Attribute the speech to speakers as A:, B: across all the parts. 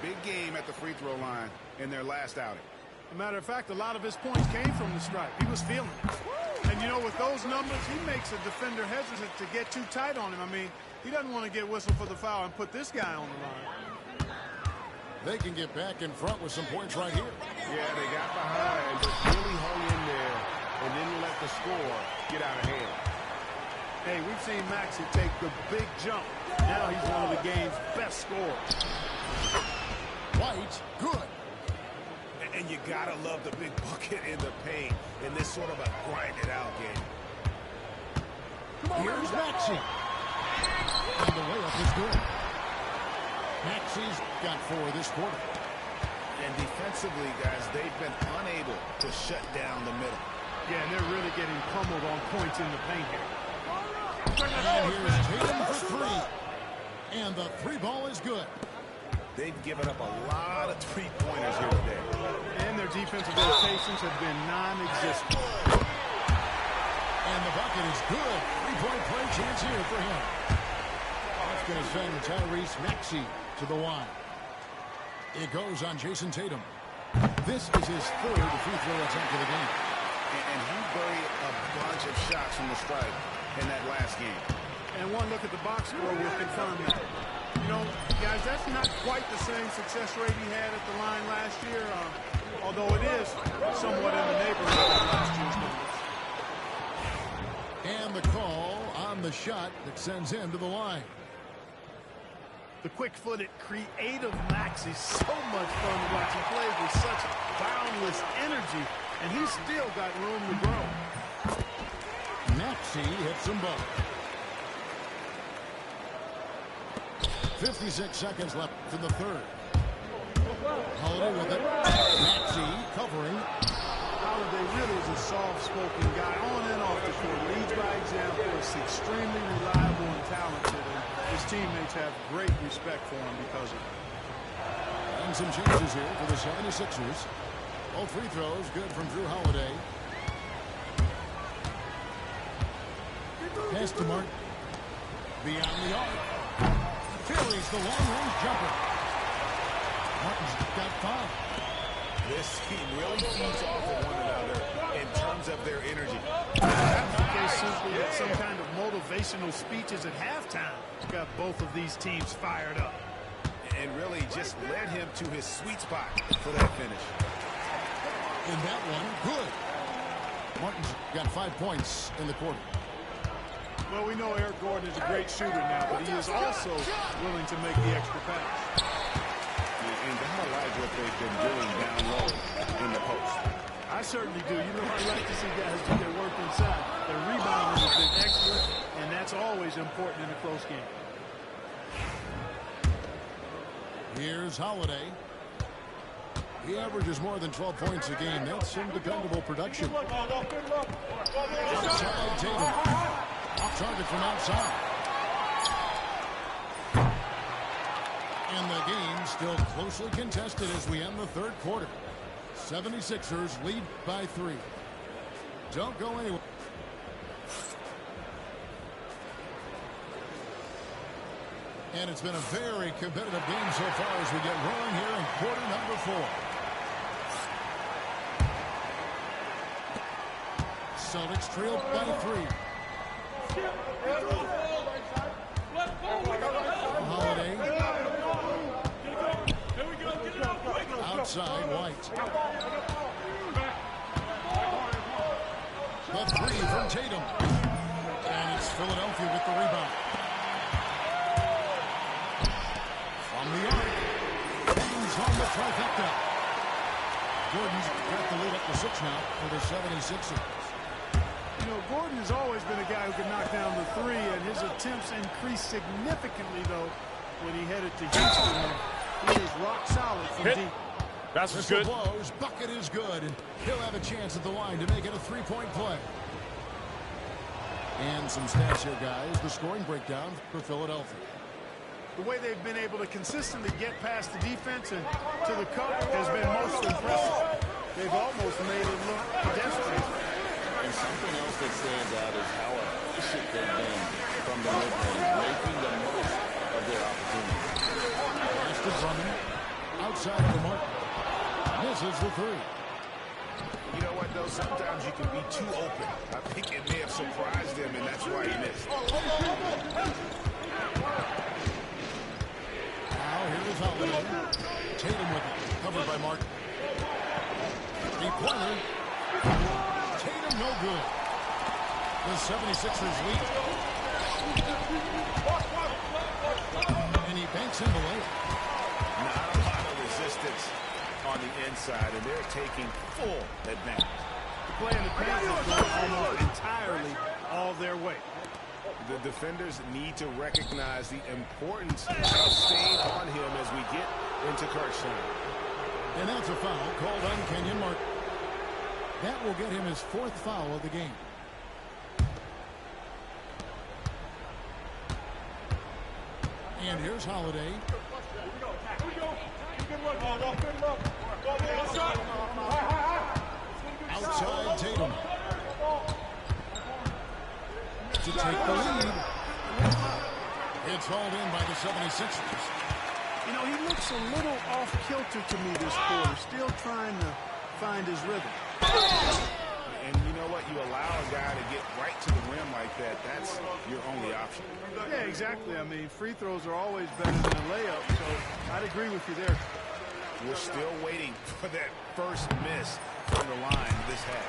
A: big game at the free throw line in their last outing.
B: As a matter of fact, a lot of his points came from the stripe. He was feeling it. And, you know, with those numbers, he makes a defender hesitant to get too tight on him. I mean, he doesn't want to get whistled for the foul and put this guy on the line.
C: They can get back in front with some points right here.
A: Yeah, they got behind, but really hung in there and didn't let the score get out of hand.
B: Hey, we've seen Maxey take the big jump. Now he's one of the game's best scorers.
C: White, good.
A: And you gotta love the big bucket in the paint in this sort of a grind-it-out game.
C: Here's Maxey. And the layup is good. Maxey's got 4 this quarter.
A: And defensively, guys, they've been unable to shut down the middle.
B: Yeah, and they're really getting pummeled on points in the paint here.
C: And here's Tatum for 3. And the 3 ball is good.
A: They've given up a lot of three-pointers here today.
B: And their defensive rotations have been non-existent.
C: And the bucket is good. 3-point play chance here for him. That's going to send Tyrese Maxey to the line. It goes on Jason Tatum. This is his 3rd free throw attempt of the game.
A: And he buried a bunch of shots from the stripe in that last game.
B: And one look at the box score will confirm that. You know, guys, that's not quite the same success rate he had at the line last year, although it is somewhat in the neighborhood of last year's numbers.
C: And the call on the shot that sends him to the line.
B: The quick-footed, creative Maxey, so much fun to watch. He plays with such boundless energy, and he's still got room to grow.
C: Maxey hits them both. 56 seconds left in the 3rd. Holiday with it. Maxey covering.
B: Holiday really is a soft-spoken guy on and off the court. Leads by example. Is extremely reliable and talented. And his teammates have great respect for him because of it.
C: And some changes here for the 76ers. All free throws good from Drew Holiday. Pass to Martin. Beyond the arc. Carries the long-range jumper. Martin's got 5.
A: This team really feeds off of one another in terms of their energy.
B: They simply had some kind of motivational speeches at halftime. Got both of these teams fired up.
A: And really just led him to his sweet spot for that finish.
C: And that one, good. Martin's got 5 points in the quarter.
B: Well, we know Eric Gordon is a great shooter now, but he is also willing to make the extra pass.
A: And I like what they've been doing down low in the post.
B: I certainly do. You know, I like to see guys do their work inside. Their rebounding has been excellent, and that's always important in a close game.
C: Here's Holiday. He averages more than 12 points a game. That's some dependable production. Outside Tatum. Off target from outside. And the game still closely contested as we end the 3rd quarter. 76ers lead by 3. Don't go anywhere. And it's been a very competitive game so far as we get rolling here in quarter number 4. Celtics trail by 3. Holiday. Outside, White. The 3 from Tatum. And it's Philadelphia with the rebound. From the arc. Bangs on the trifecta. Gordon's got the lead up to 6 now for the 76ers.
B: You know, Gordon has always been a guy who can knock down the 3, and his attempts increased significantly, though, when he headed to Houston. He is rock solid from deep.
D: That's good.
C: Blows, bucket is good, and he'll have a chance at the line to make it a 3-point play. And some stats here, guys. The scoring breakdown for Philadelphia.
B: The way they've been able to consistently get past the defense and to the cup has been most impressive. They've almost made it look pedestrian.
E: And something else that stands out is how efficient they've been from the mid-range, making the most of their opportunities.
C: Pass to Drummond. outside of the mark. Misses the three.
A: You know what, though? Sometimes you can be too open. I think it may have surprised him, and that's why he missed.
C: Now here's Holiday. Tatum with it. Covered by Martin. Three-pointer. Tatum no good. The 76ers lead. And he banks in the layup.
A: Not a lot of resistance on the inside, and they're taking full advantage.
B: The play in the paint is going almost entirely all their way.
A: The defenders need to recognize the importance of staying on him as we get into crunch time.
C: And that's a foul called on Kenyon Martin. That will get him his fourth foul of the game. And here's Holiday. Outside Tatum. To take the lead. It's hauled in by the 76ers.
B: You know, he looks a little off-kilter to me this quarter, still trying to find his rhythm.
A: And you know what? You allow a guy to get right to the rim like that, that's your only option.
B: Yeah, exactly. I mean, free throws are always better than a layup, so I'd agree with you there.
A: We're still waiting for that first miss from the line this half.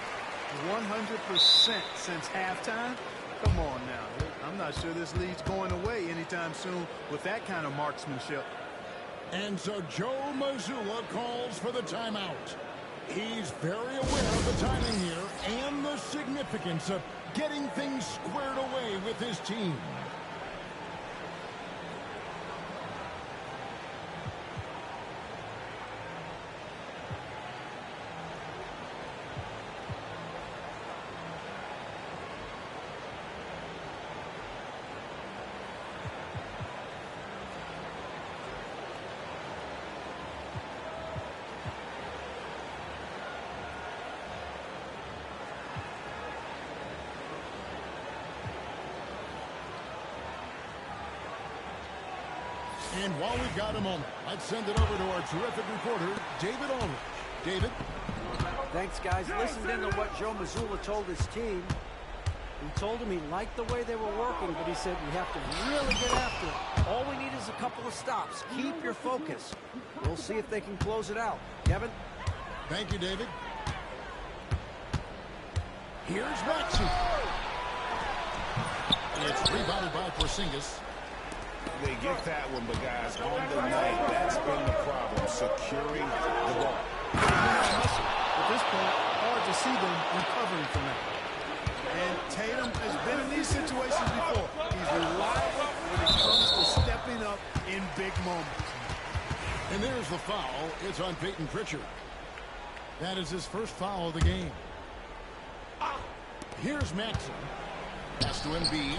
A: 100%
B: since halftime? Come on now. I'm not sure this lead's going away anytime soon with that kind of marksmanship.
C: And so Joe Mazzulla calls for the timeout. He's very aware of the timing here and the significance of getting things squared away with his team. And while we've got a moment, let's send it over to our terrific reporter, David Aldridge. David?
D: Thanks, guys. Listened in to what Joe Mazzulla told his team. He told him he liked the way they were working, but he said we have to really get after it. All we need is a couple of stops. Keep your focus. We'll see if they can close it out. Kevin?
C: Thank you, David. Here's Maxey. It's rebounded by Porzingis.
A: They get that one, but guys, on the night, that's been the problem, securing the ball.
B: At this point, hard to see them recovering from that. And Tatum has been in these situations before. He's reliable when it comes to stepping up in big moments.
C: And there's the foul. It's on Peyton Pritchard. That is his first foul of the game. Here's Maxey. Pass to Embiid.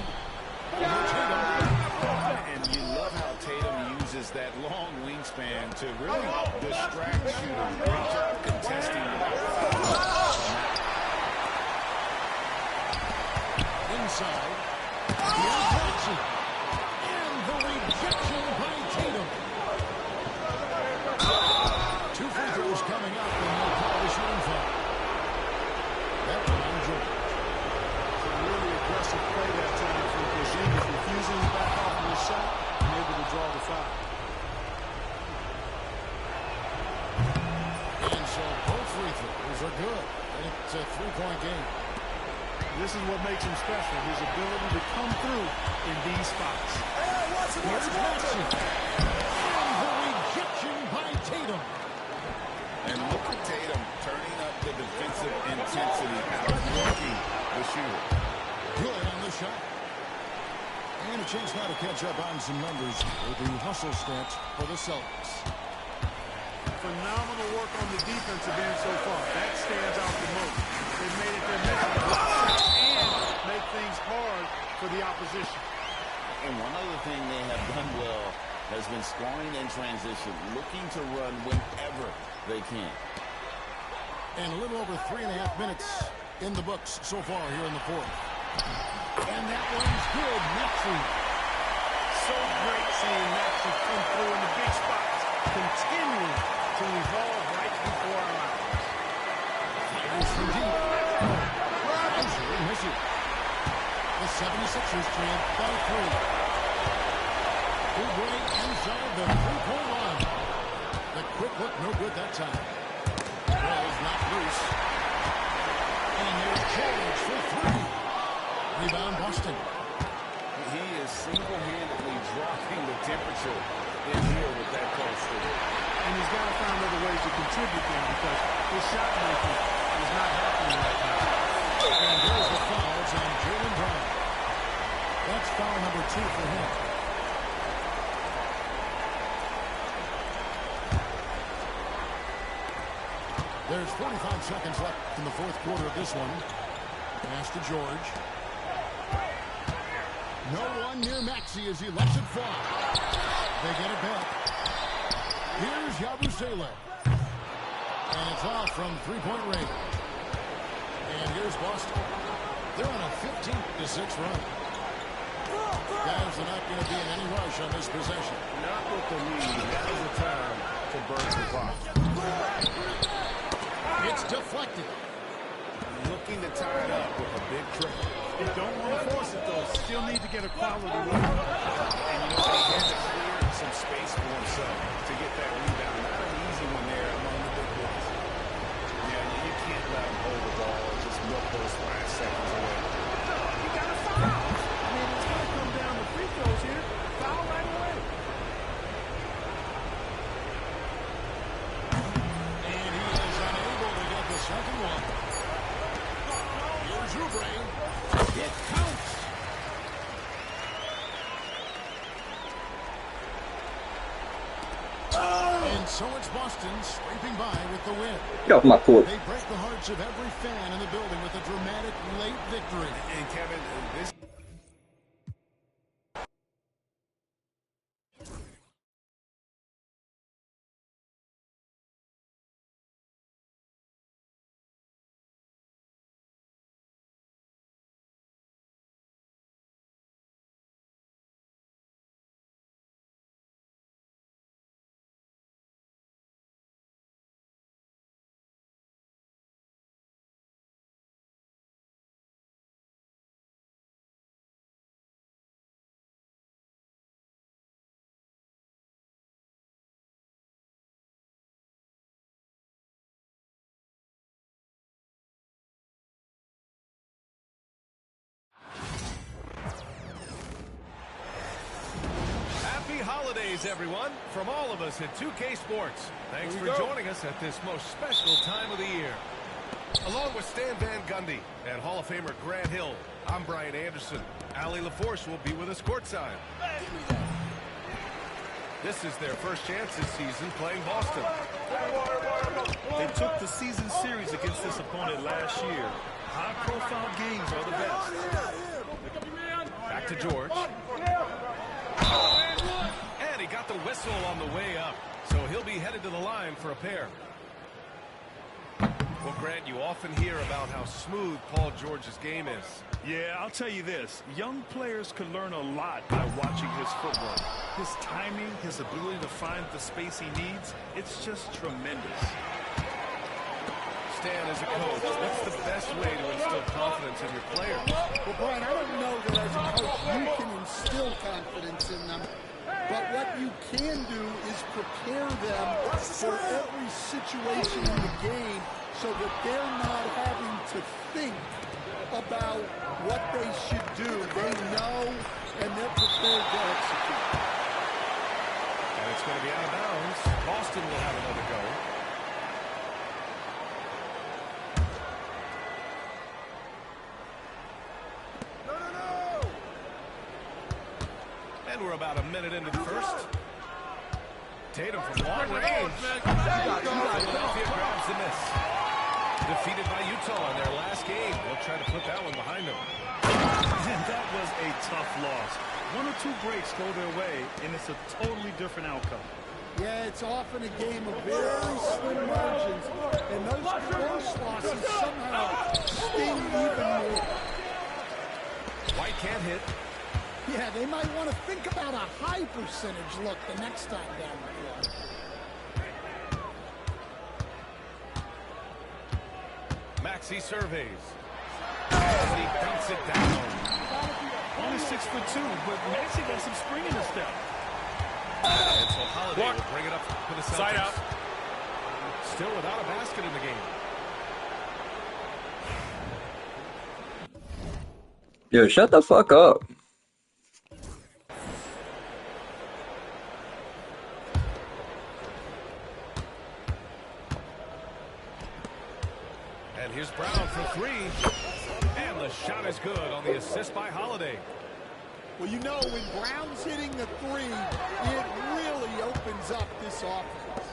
A: And you love how Tatum uses that long wingspan to really distract shooters. Great job contesting
C: inside. Here's Maxey. And the rejection by Tatum. Two free throws coming up, and they'll call the shooting foul. That one on George.
B: It's a really aggressive play that time from Porzingis, refusing to back off on his shot and able to draw the foul.
C: And so both free throws are good. And it's a three-point game.
B: This is what makes him special, his ability to come through in these spots.
C: Here's Maxey. And the rejection by Tatum.
A: And look at Tatum turning up the defensive intensity, outworking the shooter.
C: Good on the shot. And a chance now to catch up on some numbers with the hustle stats for the Celtics.
B: Phenomenal work on the defensive end so far. That stands out the most. They've made it their mission to block and make things hard for the opposition.
E: And one other thing they have done well has been scoring in transition, looking to run whenever they can.
C: And a little over 3.5 minutes in the books so far here in the fourth. And that one's good. Maxey.
B: So great seeing Maxey come through in the big spots, continuing to evolve right before our eyes.
C: Fires from deep. Absolutely miss it. The 76ers trail by 3. Oubre inside the three-point line. The quick look, no good that time. Ball's not loose. And they're charged for 3. Rebound Boston.
A: He is single-handedly dropping the temperature in here with that post.
B: And he's got to find other ways to contribute then because his shot making is not happening right now.
C: And there's the fouls on Jaylen Brown. That's foul number 2 for him. There's 45 seconds left in the fourth quarter of this one. Pass to George. No one near Maxey as he lets it fly. They get it back. Here's Yabusele. And it's off from three-point range. And here's Boston. They're on a 15-6 run. Guys are not going to be in any rush on this possession.
A: Not with the lead. Now's the time to burn the clock.
C: It's deflected.
A: Looking to tie it up with a big triple.
B: You don't want to force it, though. Still need to get a quality look.
A: And you know, he had to clear some space for himself to get that rebound. Not an easy one there among the big boys. Yeah, you can't let him hold the ball and just milk those last seconds away.
B: You got to foul. I mean, it's going to come down to free throws here. Foul right away.
C: And he is unable to get the second one. Here's Oubre. It counts. And so it's Boston scraping by with the win.
F: Get off my court.
C: They break the hearts of every fan in the building with a dramatic late victory.
A: And Kevin, this...
G: Holidays, everyone, from all of us at 2K Sports. Thanks for joining us at this most special time of the year. Along with Stan Van Gundy and Hall of Famer Grant Hill, I'm Brian Anderson. Allie LaForce will be with us courtside. This is their first chance this season playing Boston.
H: They took the season series against this opponent last year. High-profile games are the best.
G: Back to George. And he got the whistle on the way up, so he'll be headed to the line for a pair. Well, Grant, you often hear about how smooth Paul George's game is.
H: Yeah, I'll tell you this. Young players can learn a lot by watching his footwork. His timing, his ability to find the space he needs, it's just tremendous.
G: Stan, as a coach, what's the best way to instill confidence in your players?
I: Well, Brian, I don't know that as a coach you can instill confidence in them. But what you can do is prepare them for every situation in the game so that they're not having to think about what they should do. They know, and they're prepared to execute.
G: And it's going to be out of bounds. Boston will have another go. And we're about a minute into the first. Tatum from long range. Philadelphia grabs the miss. Defeated by Utah in their last game. They'll try to put that one behind them.
H: And that was a tough loss. One or two breaks go their way, and it's a totally different outcome.
I: Yeah, it's often a game of very slim margins, and those close losses somehow sting even more.
G: White can't hit.
I: Yeah, they might want to think about a high percentage look the next time down the floor.
G: Maxey surveys. And he beats it down.
H: Only 6'2", but Maxey got some spring in his step.
G: And so Holiday will bring it up to the Celtics.
H: Side out.
G: Still without a basket in the game.
F: Yo, shut the fuck up.
G: And here's Brown for three. And the shot is good on the assist by Holiday.
I: Well, you know, when Brown's hitting the three, it really opens up this offense.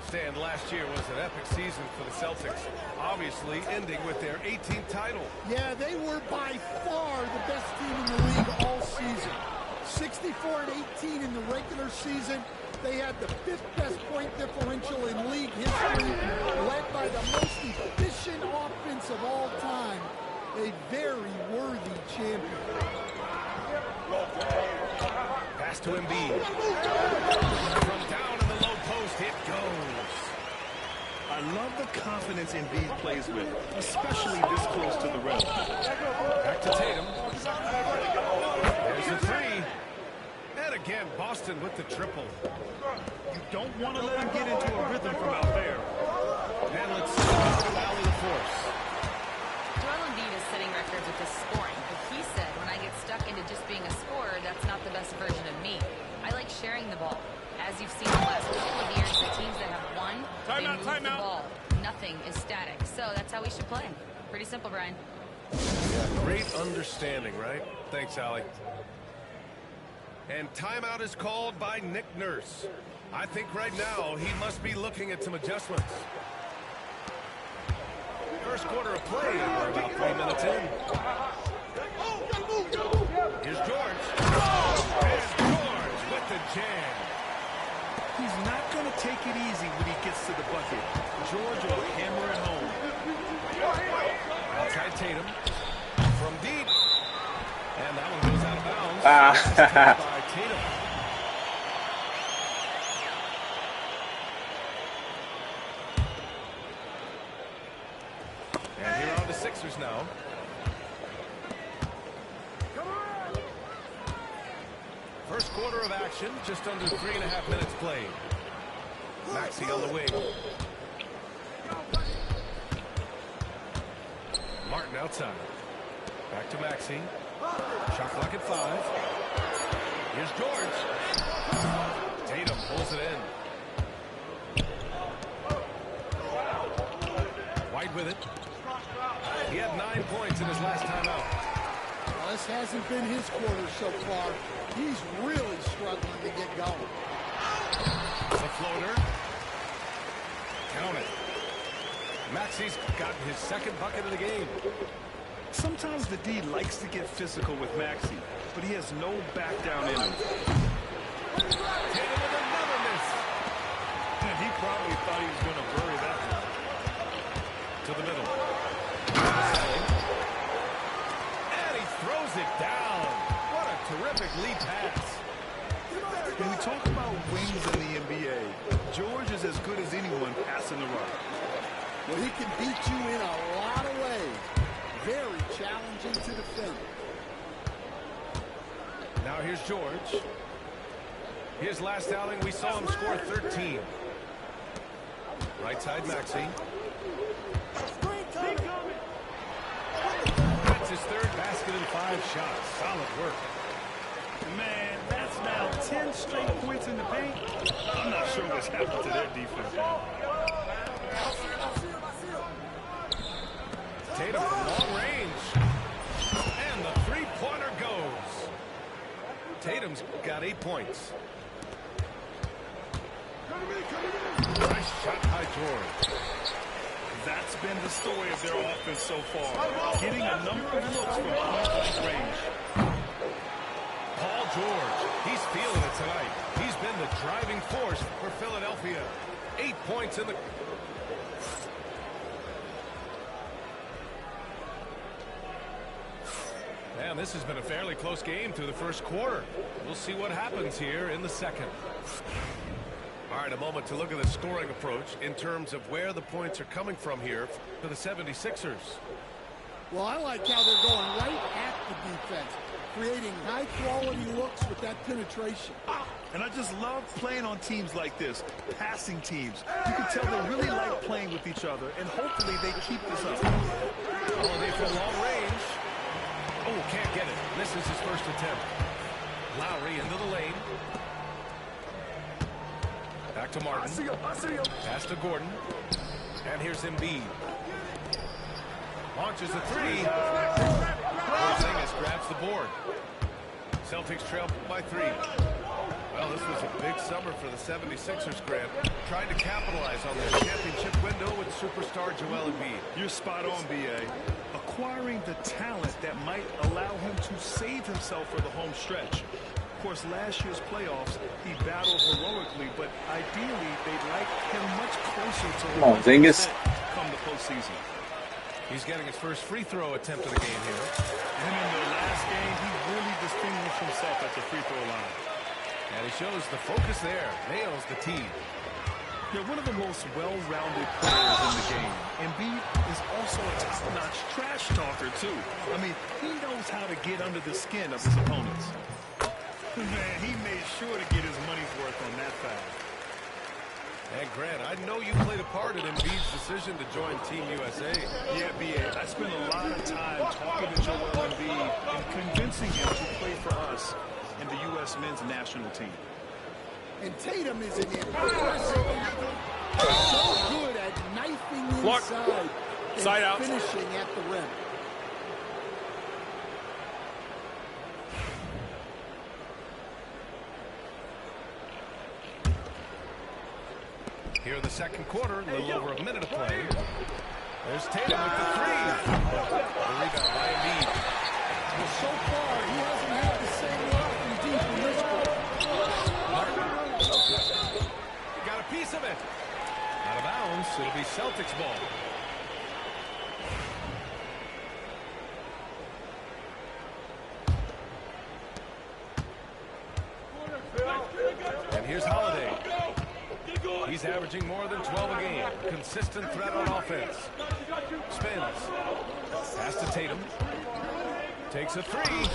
G: Stan, last year was an epic season for the Celtics, obviously ending with their 18th title.
I: Yeah, they were by far the best team in the league all season. 64-18 in the regular season. They had the 5th best point differential in league history, led by the most efficient offense of all time. A very worthy champion.
G: Pass to Embiid. From down in the low post, it goes.
H: I love the confidence Embiid plays with, especially this close to the rim.
G: Back to Tatum. There's the three. And again, Boston with the triple.
H: You don't want to let him get into a rhythm from out there.
G: And let's see the rally the force.
J: Joel Embiid is setting records with his scoring, but he said, when I get stuck into just being a scorer, that's not the best version of me. I like sharing the ball. As you've seen the last couple of years, the teams that have won, they move the ball. Nothing is static. So that's how we should play. Pretty simple, Brian.
G: Yeah, great understanding, right? Thanks, Allie. And timeout is called by Nick Nurse. I think right now he must be looking at some adjustments. First quarter of play, we're about 3 minutes in. Here's George. And George with the jam.
H: He's not going to take it easy when he gets to the bucket. George will hammer it home.
G: Outside Tatum. From deep. And that one goes out of bounds. By Tatum. And here are the Sixers now. First quarter of action, just under 3.5 minutes played. Maxey on the wing. Martin outside. Back to Maxey. Shot clock at 5. Here's George. Tatum pulls it in. White with it. He had 9 points in his last timeout.
I: Well, this hasn't been his quarter so far. He's really struggling to get going.
G: The floater. Count it. Maxey's gotten his second bucket of the game.
H: Sometimes the D likes to get physical with Maxey, but he has no back down in him.
G: Tatum with another miss.
H: And he probably thought he was going to bury that one.
G: To the middle. And he throws it down. What a terrific lead pass.
H: When we talk about wings in the NBA, George is as good as anyone passing the rock.
I: Well, he can beat you in a lot of ways. Very challenging to defend.
G: Now here's George. His last outing, we saw him score 13. Right side, Maxey. That's his third basket and 5 shots. Solid work.
H: Man, that's now 10 straight points in the paint. I'm not sure what's happened to their defense now.
G: Tatum from long range. And the three-pointer goes. Tatum's got 8 points. Nice shot by George.
H: That's been the story of their offense so far. Getting a number of looks from point-blank range.
G: Paul George, he's feeling it tonight. He's been the driving force for Philadelphia. 8 points in the... Man, this has been a fairly close game through the first quarter. We'll see what happens here in the second. All right, a moment to look at the scoring approach in terms of where the points are coming from here for the 76ers.
I: Well, I like how they're going right at the defense, creating high-quality looks with that penetration.
H: And I just love playing on teams like this, passing teams. You can tell they really like playing with each other, and hopefully they keep this up.
G: Holiday from long range. Oh, can't get it. Misses his first attempt. Lowry into the lane. Back to Martin. Pass to Gordon. And here's Embiid. Launches a three. Porzingis grabs the board. Celtics trail by 3. Well, this was a big summer for the 76ers, Grant. Trying to capitalize on their championship window with superstar Joel Embiid.
H: You're spot on, B.A. Acquiring the talent that might allow him to save himself for the home stretch. Of course, last year's playoffs, he battled heroically, but ideally, they'd like him much closer to
F: Come on, Zingas.
H: come the postseason.
G: He's getting his first free throw attempt of the game here.
H: And in the last game, he really distinguished himself at the free throw line.
G: And he shows the focus there. Nails the tee.
H: They're one of the most well-rounded players in the game. Embiid is also a top-notch trash talker, too. I mean, he knows how to get under the skin of his opponents.
B: Man, he made sure to get his money's worth on that foul.
G: And Grant, I know you played a part in Embiid's decision to join Team USA.
H: Yeah, B.A., I spent a lot of time talking to Joel Embiid and convincing him to play for us in the U.S. men's national team.
I: And Tatum is an impressive athlete. So good at knifing inside and
G: Side out.
I: finishing at the rim.
G: Here in the second quarter, a little over a minute to play. There's Tatum with the three. The rebound by Embiid.
I: Well, so far, he hasn't had the same luck from deep in this quarter.
G: Got a piece of it. Out of bounds. It'll be Celtics ball. And here's Holiday. He's averaging more than 12 a game. Consistent threat on offense. Spins. Pass to Tatum. Takes a three.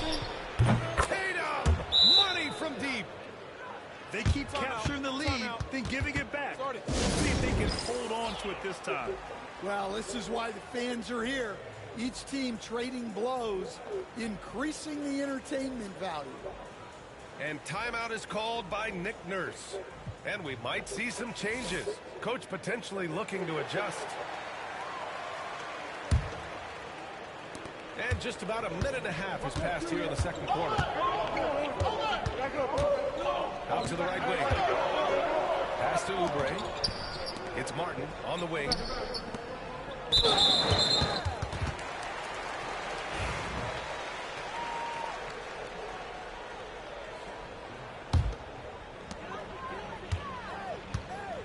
G: Tatum! Money from deep.
H: They keep capturing the lead, then giving it back. Let's see if they can hold on to it this time.
I: Well, this is why the fans are here. Each team trading blows, increasing the entertainment value.
G: And timeout is called by Nick Nurse. And we might see some changes. Coach potentially looking to adjust. And just about a minute and a half has passed here in the second quarter. Out to the right wing. Pass to Oubre. It's Martin on the wing.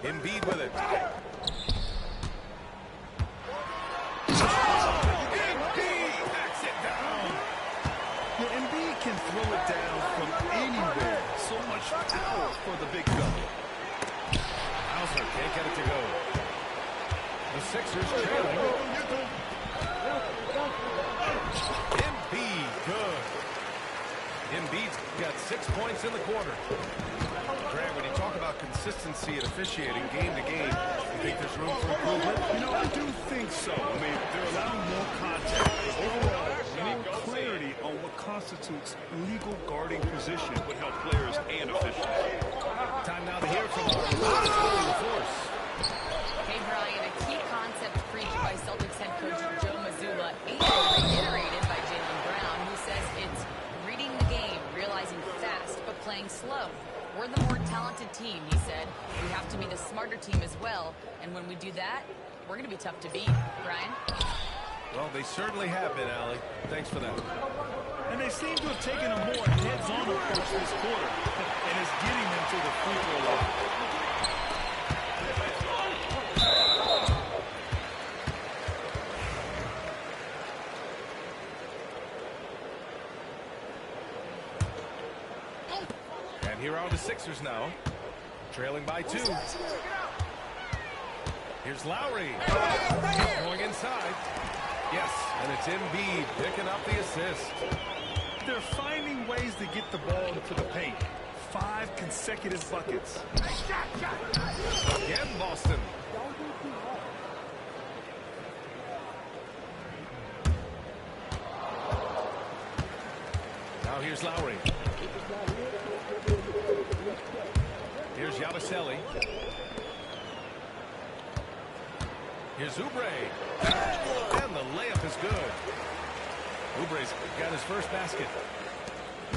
G: Embiid with it. Embiid packs it down.
H: Yeah, Embiid can throw it down from anywhere. So much power for the big fella.
G: Hauser can't get it to go. The Sixers trailing. Embiid, good. Embiid's got 6 points in the quarter. Grant, when you talk about consistency and officiating game to game, you think there's room for improvement?
H: You know, I do think so. I mean, they're allowing more contact. Overall, more clarity on what constitutes legal guarding position would help players and officials.
G: Time now to hear from the force.
J: Hey, Brian, a key concept preached by Celtics head coach Joe Mazzulla and reiterated by Jaylen Brown, who says it's reading the game, realizing fast, but playing slow. We're the more talented team, he said. We have to be the smarter team as well. And when we do that, we're going to be tough to beat. Brian?
G: Well, they certainly have been, Allie. Thanks for that.
H: And they seem to have taken a more heads-on approach this quarter, and it's getting them to the free throw line.
G: And here are the Sixers now. Trailing by 2. Here's Lowry. Going inside. Yes, and it's Embiid picking up the assist.
H: They're finding ways to get the ball into the paint. 5 consecutive buckets.
G: Again, Boston. Now here's Lowry. Here's Yabusele. Here's Oubre. And the layup is good. Oubre's got his first basket.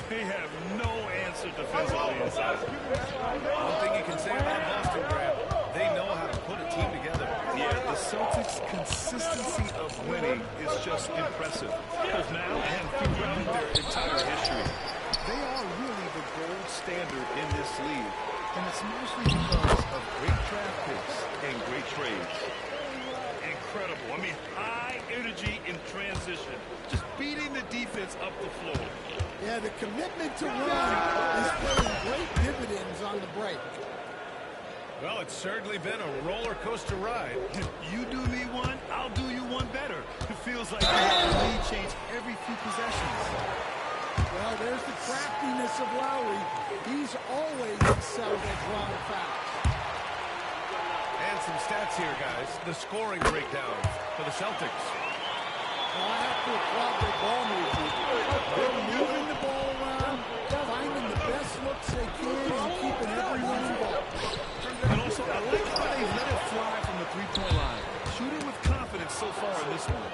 H: They have no answer defensively inside.
G: One thing you can say about Boston, Grant, they know how to put a team together.
H: Yeah, the Celtics' consistency of winning is just impressive. Because now, and throughout their entire history, they are really the gold standard in this league. And it's mostly because of great draft picks and great trades. Incredible. I mean, high energy in transition. Just beating the defense up the floor.
I: Yeah, the commitment to run is paying great dividends on the break.
G: Well, it's certainly been a roller coaster ride.
H: You do me one, I'll do you one better. It feels like you have the lead change every few possessions.
I: Well, there's the craftiness of Lowry. He's always excelled at drawing fouls.
G: And some stats here, guys. The scoring breakdown for the Celtics.
I: Well, I have to applaud their ball movement. They're moving the ball around, finding the best looks they can, and keeping everyone involved.
H: And also, I like how they let it fly from the three-point line. Shooting with confidence so far in this one.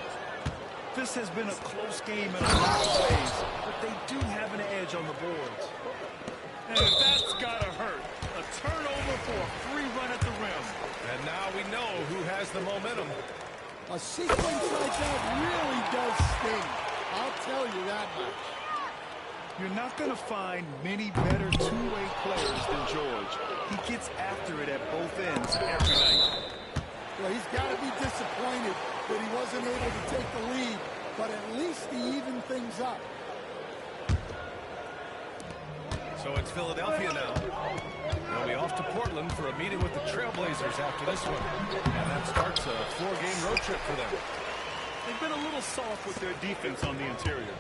H: This has been a close game in a lot of ways, but they do have an edge on the boards. And that's gotta hurt. A turnover for a free run at the rim.
G: And now we know who has the momentum.
I: A sequence like that really does sting. I'll tell you that much.
H: You're not going to find many better two-way players than George. He gets after it at both ends every night.
I: Well, he's got to be disappointed that he wasn't able to take the lead, but at least he evened things up.
G: So it's Philadelphia now. They'll be off to Portland for a meeting with the Trailblazers after this one. And that starts a 4-game road trip for them.
H: They've been a little soft with their defense on the interior.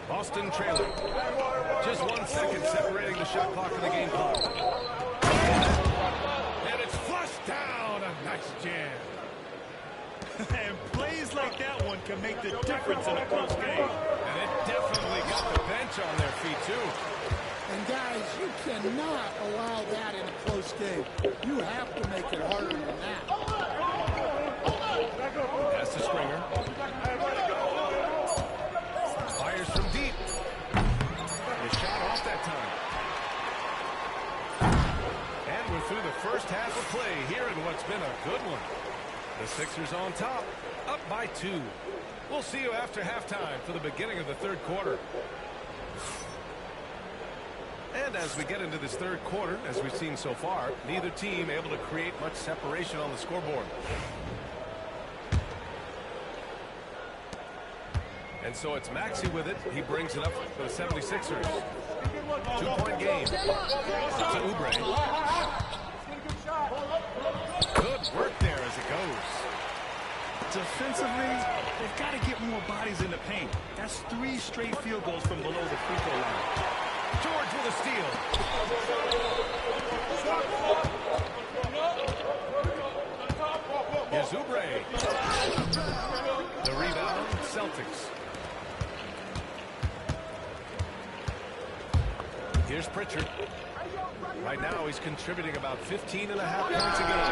G: Boston trailing. Just 1 second separating the shot clock and the game clock. And it's flushed down. A nice jam.
H: And plays like that one can make the difference in a close game.
G: And it definitely got the bench on their feet, too.
I: And guys, you cannot allow that in a close game. You have to make it harder than that.
G: That's to Springer. Fires from deep. The shot off that time. And we're through the first half of play here in what's been a good one. The Sixers on top, up by 2. We'll see you after halftime for the beginning of the third quarter. And as we get into this third quarter, as we've seen so far, neither team able to create much separation on the scoreboard. And so it's Maxey with it. He brings it up for the 76ers. 2-point game to Oubre. Good work there as it goes.
H: Defensively, they've got to get more bodies in the paint. That's 3 straight field goals from below the free throw line.
G: George with a steal. Here's Oubre. The rebound, Celtics. Here's Pritchard. Right now, he's contributing about 15.5 points a game.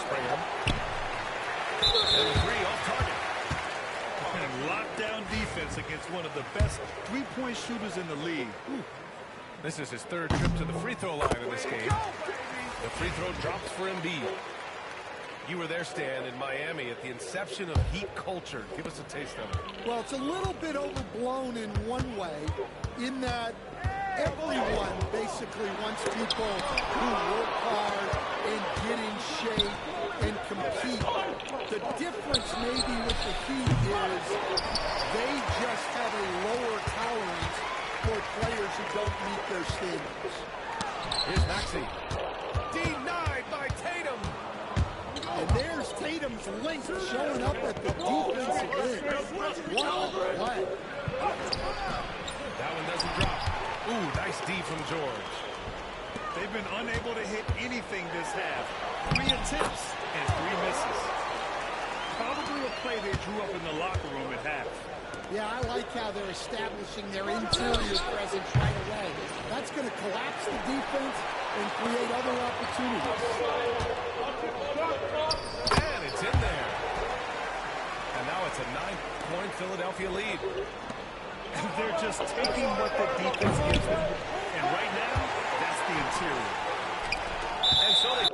G: Springer. And the 3 off target.
H: And lockdown defense against one of the best three-point shooters in the league.
G: This is his 3rd trip to the free throw line in this game. The free throw drops for Embiid. You were there, Stan, in Miami at the inception of Heat culture. Give us a taste of it.
I: Well, it's a little bit overblown in one way, in that everyone basically wants people who work hard and get in shape and compete. The difference maybe with the Heat is they just have a lower tolerance for players who don't meet their standards.
G: Here's Maxey.
I: Tatum's length showing up at the defensive end. What a play.
G: That one doesn't drop. Ooh, nice D from George.
H: They've been unable to hit anything this half. 3 attempts and 3 misses. Probably a play they drew up in the locker room at half.
I: Yeah, I like how they're establishing their interior presence right away. That's going to collapse the defense and create other opportunities.
G: And it's in there. And now it's a 9-point Philadelphia lead.
H: And they're just taking what the defense gives them. And right now, that's the interior.
G: And so they